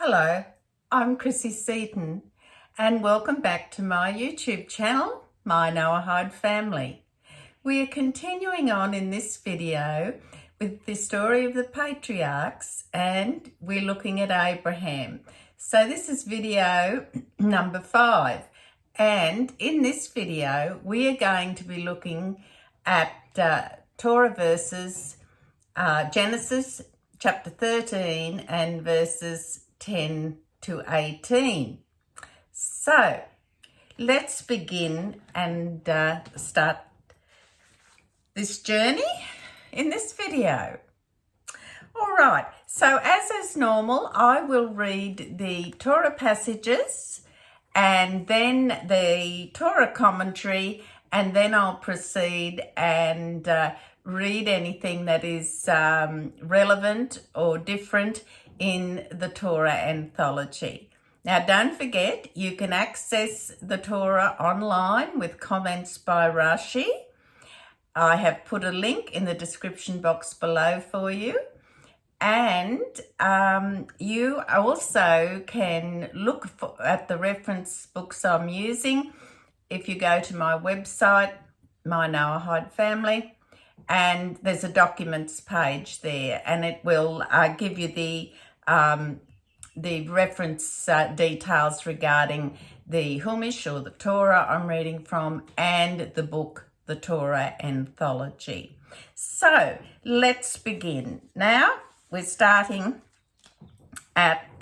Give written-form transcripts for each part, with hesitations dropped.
Hello, I'm Chrissy Seaton and welcome back to my YouTube channel, My Noahide Family. We are continuing on in this video with the story of the patriarchs and we're looking at Abraham. So this is video number 5 and in this video we are going to be looking at Torah verses, Genesis chapter 13 and verses 10 to 18. So let's begin and start this journey in this video. All right, so as is normal, I will read the Torah passages and then the Torah commentary, and then I'll proceed and read anything that is relevant or different in the Torah anthology. Now, don't forget, you can access the Torah online with comments by Rashi. I have put a link in the description box below for you. And you also can look at the reference books I'm using if you go to my website, My Noahide Family, and there's a documents page there, and it will give you the reference details regarding the Humish or the Torah I'm reading from and the book, the Torah Anthology. So let's begin. Now we're starting at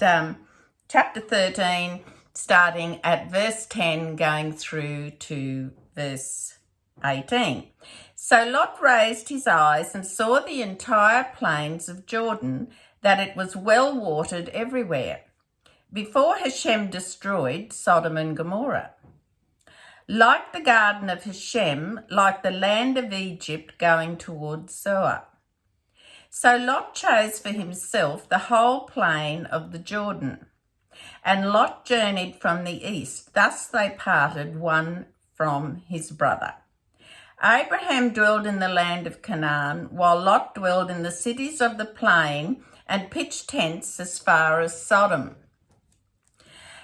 chapter 13, starting at verse 10, going through to verse 18. So Lot raised his eyes and saw the entire plains of Jordan, that it was well watered everywhere, before Hashem destroyed Sodom and Gomorrah. Like the garden of Hashem, like the land of Egypt going towards Zoar. So Lot chose for himself the whole plain of the Jordan, and Lot journeyed from the east. Thus they parted one from his brother. Abraham dwelled in the land of Canaan, while Lot dwelled in the cities of the plain and pitched tents as far as Sodom.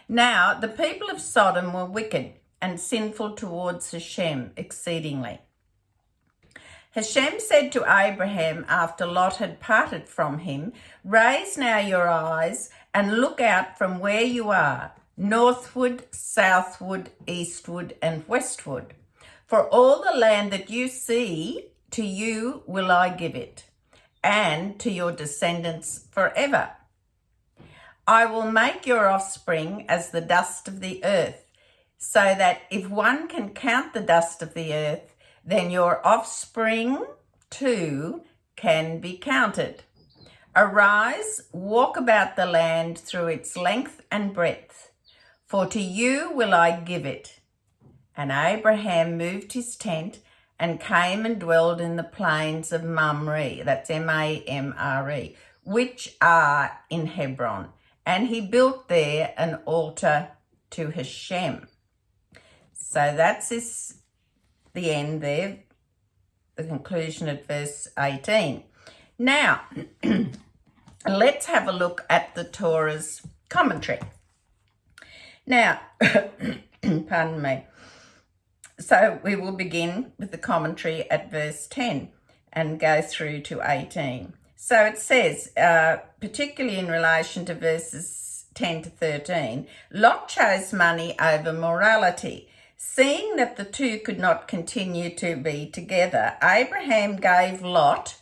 Now the people of Sodom were wicked and sinful towards Hashem exceedingly. Hashem said to Abraham after Lot had parted from him, "Raise now your eyes and look out from where you are, northward, southward, eastward, and westward. For all the land that you see, to you will I give it, and to your descendants forever. I will make your offspring as the dust of the earth, so that if one can count the dust of the earth, then your offspring too can be counted. Arise, walk about the land through its length and breadth, for to you will I give it." And Abraham moved his tent and came and dwelled in the plains of Mamre, that's M-A-M-R-E, which are in Hebron. And he built there an altar to Hashem. So that's the end there, the conclusion at verse 18. Now, let's have a look at the Torah's commentary. Now, pardon me. So we will begin with the commentary at verse 10 and go through to 18. So it says, particularly in relation to verses 10 to 13, Lot chose money over morality. Seeing that the two could not continue to be together, Abraham gave Lot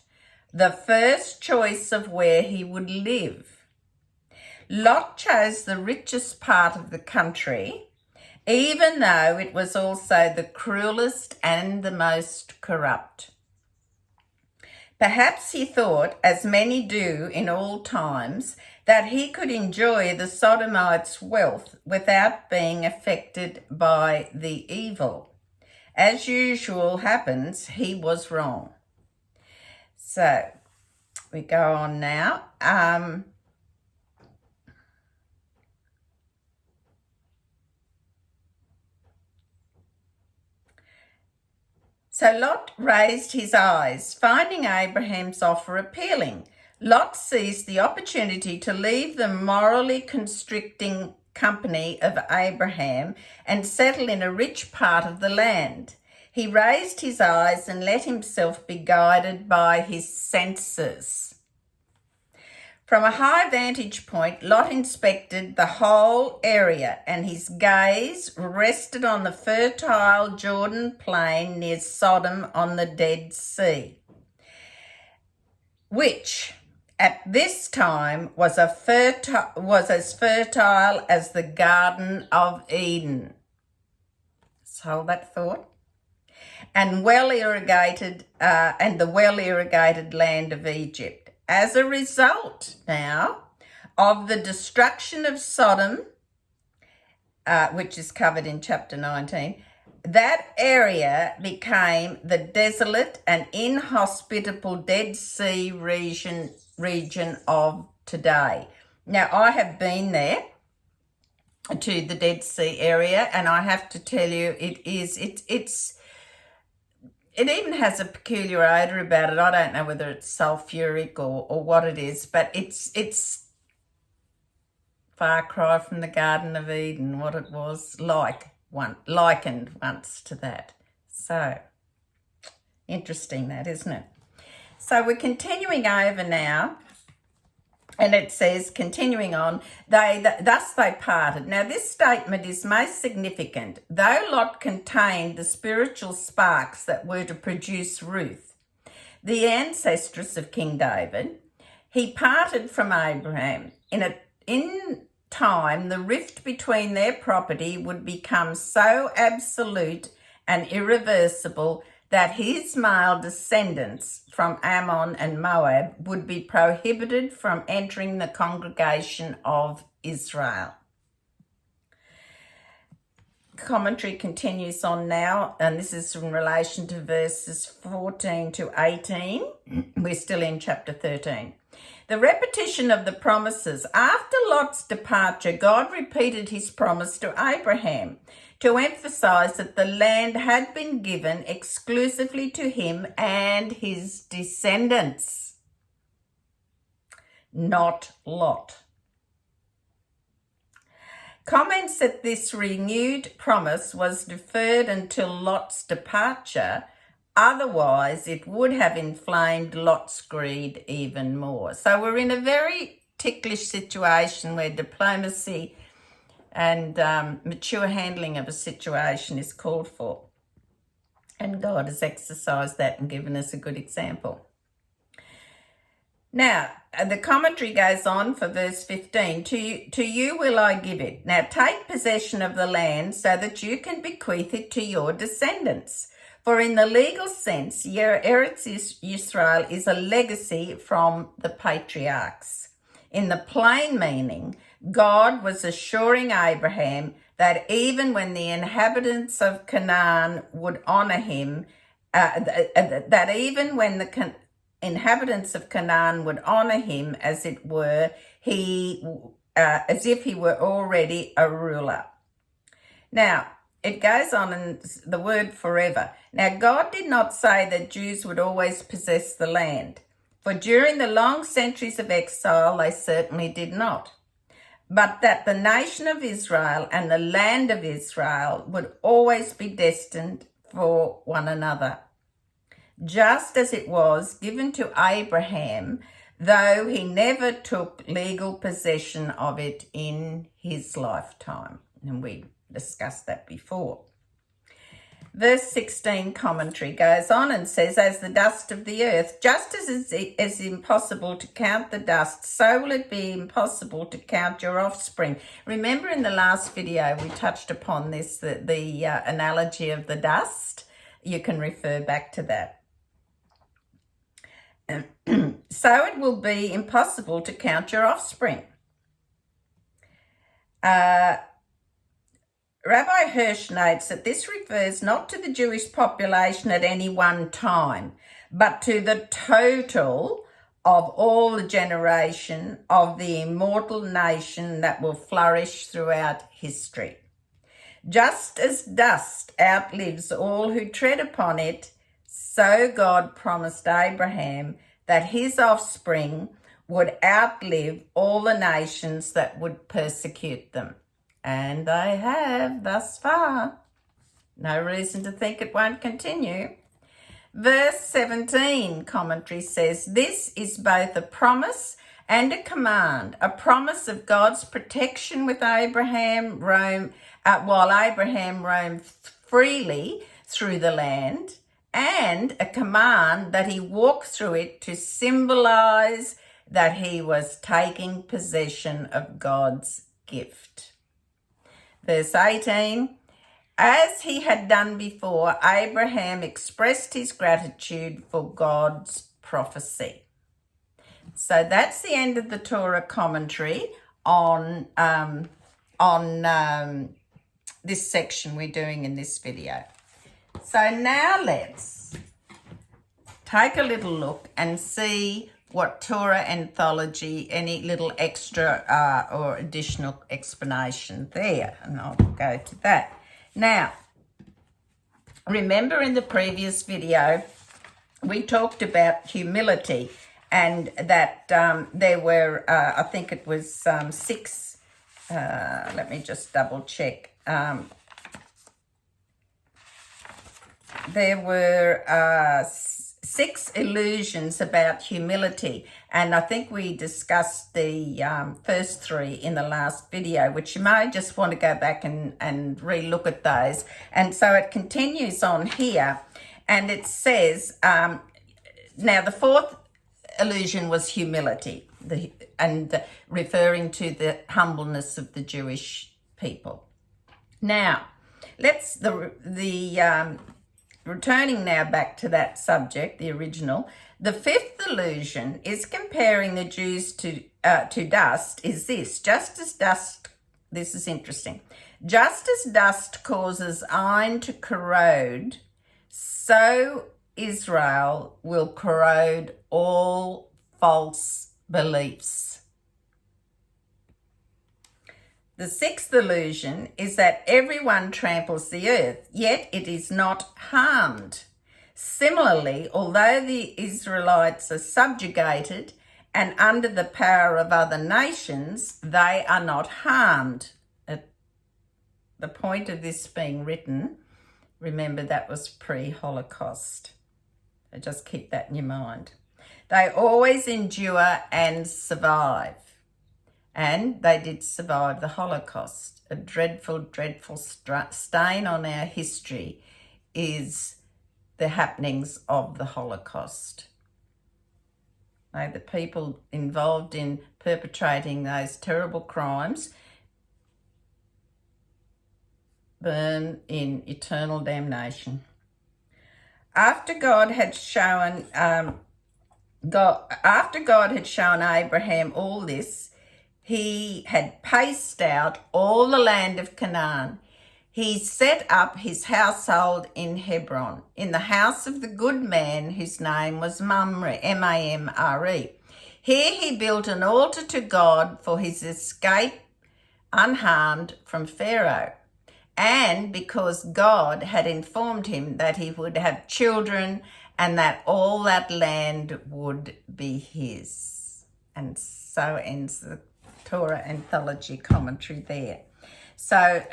the first choice of where he would live. Lot chose the richest part of the country, even though it was also the cruelest and the most corrupt. Perhaps he thought, as many do in all times, that he could enjoy the Sodomites' wealth without being affected by the evil. As usual happens, he was wrong. So we go on now. So Lot raised his eyes, finding Abraham's offer appealing. Lot seized the opportunity to leave the morally constricting company of Abraham and settle in a rich part of the land. He raised his eyes and let himself be guided by his senses. From a high vantage point, Lot inspected the whole area, and his gaze rested on the fertile Jordan plain near Sodom on the Dead Sea, which at this time was as fertile as the Garden of Eden. Let's hold that thought. And the well-irrigated land of Egypt. As a result now of the destruction of Sodom, which is covered in chapter 19, that area became the desolate and inhospitable Dead Sea region of today. Now, I have been there to the Dead Sea area, and I have to tell you, it even has a peculiar odour about it. I don't know whether it's sulphuric or what it is, but it's far cry from the Garden of Eden, what it was likened once to that. So, interesting that, isn't it? So we're continuing over now, and it says, continuing on, thus they parted. Now this statement is most significant. Though Lot contained the spiritual sparks that were to produce Ruth, the ancestress of King David, he parted from Abraham. In time, the rift between their property would become so absolute and irreversible that his male descendants from Ammon and Moab would be prohibited from entering the congregation of Israel. Commentary continues on now, and this is in relation to verses 14 to 18. We're still in chapter 13. The repetition of the promises. After Lot's departure, God repeated his promise to Abraham to emphasize that the land had been given exclusively to him and his descendants, not Lot. Comments that this renewed promise was deferred until Lot's departure, otherwise it would have inflamed Lot's greed even more. So we're in a very ticklish situation where diplomacy and mature handling of a situation is called for. And God has exercised that and given us a good example. Now, the commentary goes on for verse 15. To you will I give it. Now take possession of the land so that you can bequeath it to your descendants. For in the legal sense, Eretz Yisrael is a legacy from the patriarchs. In the plain meaning, God was assuring Abraham that even when the inhabitants of Canaan would honour him, inhabitants of Canaan would honour him, as it were, as if he were already a ruler. Now, it goes on in the word forever. Now, God did not say that Jews would always possess the land, for during the long centuries of exile, they certainly did not. But that the nation of Israel and the land of Israel would always be destined for one another, just as it was given to Abraham, though he never took legal possession of it in his lifetime. And we discussed that before. Verse 16 commentary goes on and says, as the dust of the earth, just as it is impossible to count the dust, so will it be impossible to count your offspring. Remember in the last video we touched upon this, the analogy of the dust. You can refer back to that. So it will be impossible to count your offspring. Rabbi Hirsch notes that this refers not to the Jewish population at any one time, but to the total of all the generation of the immortal nation that will flourish throughout history. Just as dust outlives all who tread upon it, so God promised Abraham that his offspring would outlive all the nations that would persecute them. And they have thus far. No reason to think it won't continue. Verse 17 commentary says, this is both a promise and a command, a promise of God's protection with Abraham, while Abraham roamed freely through the land, and a command that he walk through it to symbolize that he was taking possession of God's gift. Verse 18, as he had done before, Abraham expressed his gratitude for God's prophecy. So that's the end of the Torah commentary on this section we're doing in this video. So now let's take a little look and see what Torah anthology, any little extra or additional explanation there. And I'll go to that. Now, remember in the previous video, we talked about humility and that there were, I think it was 6, let me just double check. There were 6 illusions about humility, and I think we discussed the first 3 in the last video, which you may just want to go back and re-look at those. And so it continues on here, and it says, now the 4th illusion was humility, referring to the humbleness of the Jewish people. Now, let's returning now back to that subject, the original. The 5th illusion is comparing the Jews to dust. Is this just as dust? This is interesting. Just as dust causes iron to corrode, so Israel will corrode all false beliefs. The 6th illusion is that everyone tramples the earth, yet it is not harmed. Similarly, although the Israelites are subjugated and under the power of other nations, they are not harmed. At the point of this being written, remember that was pre-Holocaust. So just keep that in your mind. They always endure and survive. And they did survive the Holocaust. A dreadful, dreadful stain on our history is the happenings of the Holocaust. May the people involved in perpetrating those terrible crimes burn in eternal damnation. After God had shown Abraham all this, he had paced out all the land of Canaan. He set up his household in Hebron, in the house of the good man whose name was Mamre, M-A-M-R-E. Here he built an altar to God for his escape unharmed from Pharaoh, and because God had informed him that he would have children and that all that land would be his. And so ends the Torah anthology commentary there. So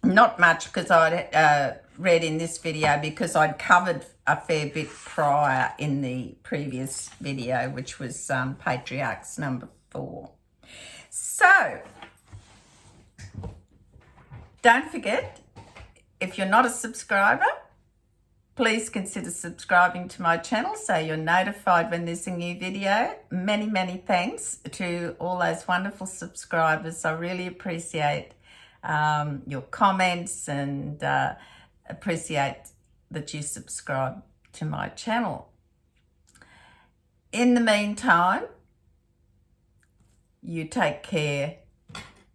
not much because I'd read in this video because I'd covered a fair bit prior in the previous video, which was Patriarchs number 4. So don't forget, if you're not a subscriber, please consider subscribing to my channel so you're notified when there's a new video. Many, many thanks to all those wonderful subscribers. I really appreciate your comments and appreciate that you subscribe to my channel. In the meantime, you take care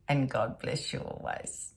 and God bless you always.